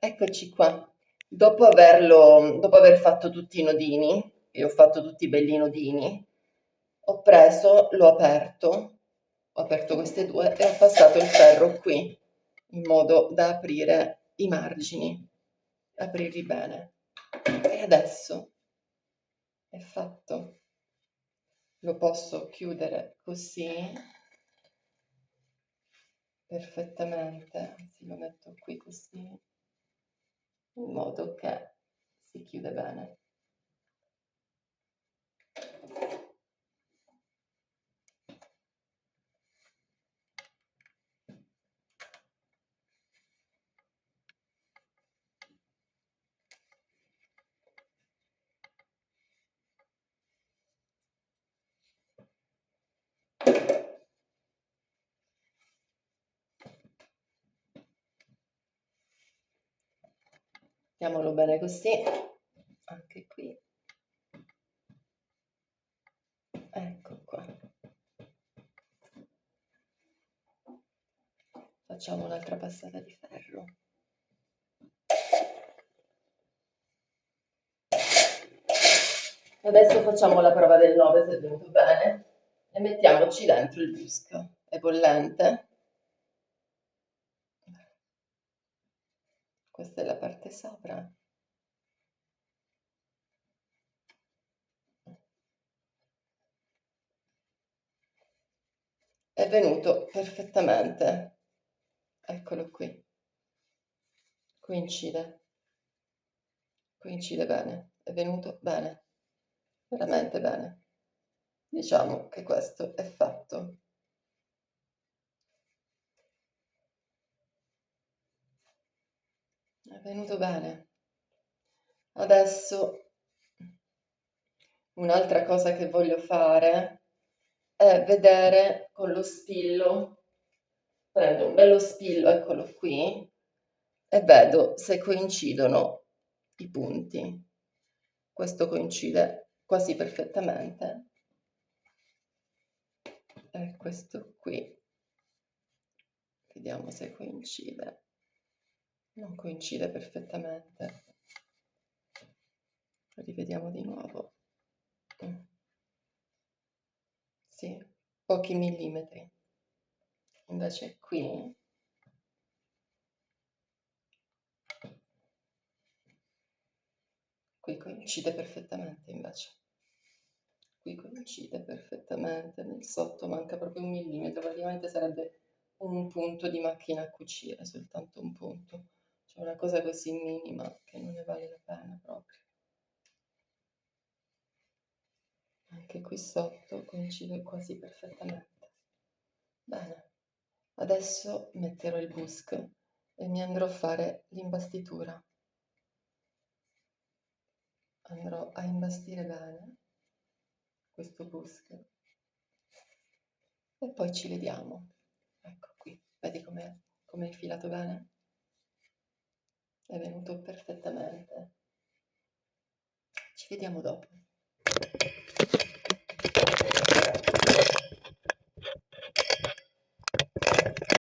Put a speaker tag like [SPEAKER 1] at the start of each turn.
[SPEAKER 1] Eccoci qua. Dopo aver fatto tutti i nodini, e ho fatto tutti i belli nodini, ho aperto queste due e ho passato il ferro qui, in modo da aprire i margini, aprirli bene. E adesso è fatto. Lo posso chiudere così, perfettamente, anzi lo metto qui così, in modo che si chiude bene. Mettiamolo bene così, anche qui. Ecco qua. Facciamo un'altra passata di ferro. Adesso facciamo la prova del 9 se è venuto bene e mettiamoci dentro il bisco. È bollente. Questa è la parte sopra. È venuto perfettamente. Eccolo qui. Coincide bene, è venuto bene, veramente bene. Diciamo che questo è fatto. È venuto bene. Adesso un'altra cosa che voglio fare è vedere con lo spillo. Prendo un bello spillo, eccolo qui, e vedo se coincidono i punti. Questo coincide quasi perfettamente. E questo qui. Vediamo se coincide. Non coincide perfettamente. Rivediamo di nuovo. Sì, pochi millimetri. Invece qui coincide perfettamente invece. Qui coincide perfettamente, nel sotto manca proprio un millimetro, praticamente sarebbe un punto di macchina a cucire, soltanto un punto. Cioè una cosa così minima che non ne vale la pena proprio. Anche qui sotto coincide quasi perfettamente. Bene, adesso metterò il busk e mi andrò a fare l'imbastitura. Andrò a imbastire bene questo busk e poi ci vediamo. Ecco qui, vedi come è infilato bene? È venuto perfettamente. Ci vediamo dopo.